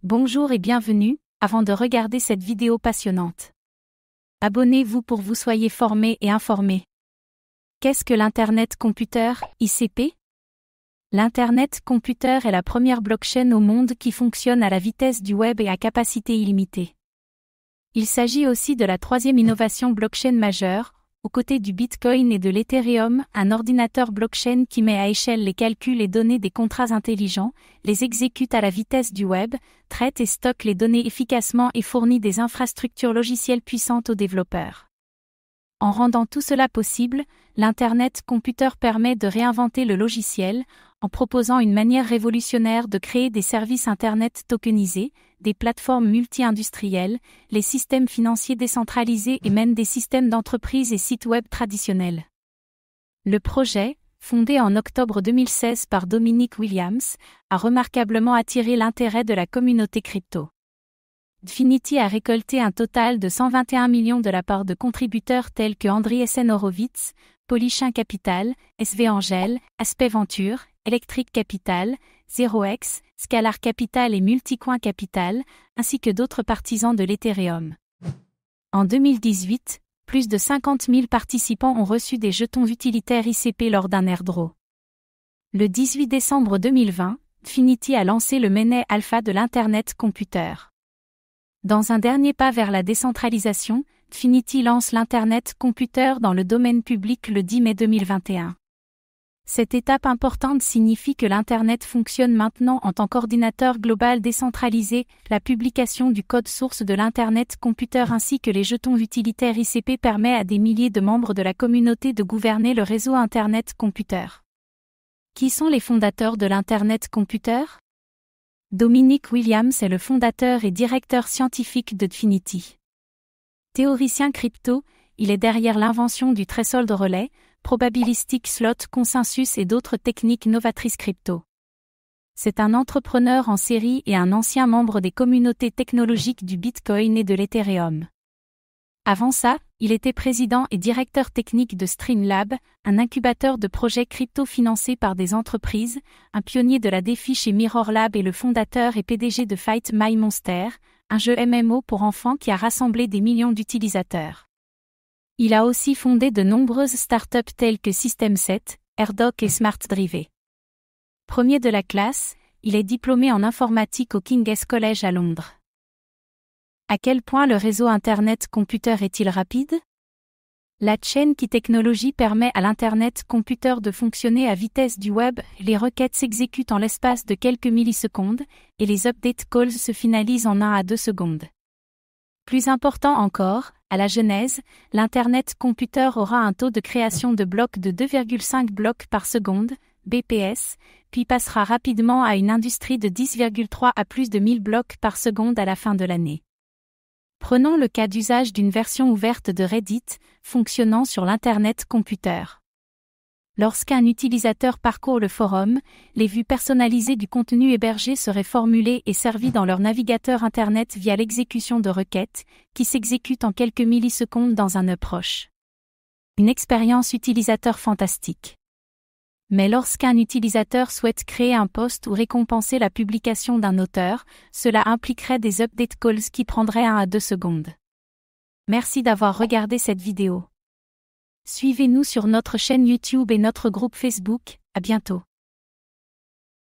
Bonjour et bienvenue, avant de regarder cette vidéo passionnante. Abonnez-vous pour vous soyez formés et informés. Qu'est-ce que l'Internet Computer, ICP? L'Internet Computer est la première blockchain au monde qui fonctionne à la vitesse du web et à capacité illimitée. Il s'agit aussi de la troisième innovation blockchain majeure, aux côtés du Bitcoin et de l'Ethereum, un ordinateur blockchain qui met à échelle les calculs et données des contrats intelligents, les exécute à la vitesse du web, traite et stocke les données efficacement et fournit des infrastructures logicielles puissantes aux développeurs. En rendant tout cela possible, l'Internet Computer permet de réinventer le logiciel, en proposant une manière révolutionnaire de créer des services Internet tokenisés, des plateformes multi-industrielles, les systèmes financiers décentralisés et même des systèmes d'entreprise et sites web traditionnels. Le projet, fondé en octobre 2016 par Dominic Williams, a remarquablement attiré l'intérêt de la communauté crypto. Dfinity a récolté un total de 121 millions de la part de contributeurs tels que Andreessen Horowitz, Polychain Capital, SV Angel, Aspect Venture, Electric Capital, 0x, Scalar Capital et Multicoin Capital, ainsi que d'autres partisans de l'Ethereum. En 2018, plus de 50 000 participants ont reçu des jetons utilitaires ICP lors d'un airdrop. Le 18 décembre 2020, Dfinity a lancé le mainnet alpha de l'Internet Computer. Dans un dernier pas vers la décentralisation, Dfinity lance l'Internet Computer dans le domaine public le 10 mai 2021. Cette étape importante signifie que l'Internet fonctionne maintenant en tant qu'ordinateur global décentralisé, la publication du code source de l'Internet Computer ainsi que les jetons utilitaires ICP permet à des milliers de membres de la communauté de gouverner le réseau Internet Computer. Qui sont les fondateurs de l'Internet Computer? Dominic Williams est le fondateur et directeur scientifique de Dfinity. Théoricien crypto, il est derrière l'invention du threshold relay, probabilistic slot consensus et d'autres techniques novatrices crypto. C'est un entrepreneur en série et un ancien membre des communautés technologiques du Bitcoin et de l'Ethereum. Avant ça, il était président et directeur technique de Streamlab, un incubateur de projets crypto financés par des entreprises, un pionnier de la DeFi chez Mirror Lab et le fondateur et PDG de Fight My Monster, un jeu MMO pour enfants qui a rassemblé des millions d'utilisateurs. Il a aussi fondé de nombreuses startups telles que System7, AirDoc et SmartDrive. Premier de la classe, il est diplômé en informatique au King's College à Londres. À quel point le réseau Internet Computer est-il rapide? La chain key technologie permet à l'Internet Computer de fonctionner à vitesse du web, les requêtes s'exécutent en l'espace de quelques millisecondes, et les update calls se finalisent en 1 à 2 secondes. Plus important encore, à la genèse, l'Internet Computer aura un taux de création de blocs de 2,5 blocs par seconde, BPS, puis passera rapidement à une industrie de 10,3 à plus de 1000 blocs par seconde à la fin de l'année. Prenons le cas d'usage d'une version ouverte de Reddit, fonctionnant sur l'Internet Computer. Lorsqu'un utilisateur parcourt le forum, les vues personnalisées du contenu hébergé seraient formulées et servies dans leur navigateur Internet via l'exécution de requêtes, qui s'exécutent en quelques millisecondes dans un approche. Une expérience utilisateur fantastique. Mais lorsqu'un utilisateur souhaite créer un post ou récompenser la publication d'un auteur, cela impliquerait des update calls qui prendraient 1 à 2 secondes. Merci d'avoir regardé cette vidéo. Suivez-nous sur notre chaîne YouTube et notre groupe Facebook, à bientôt.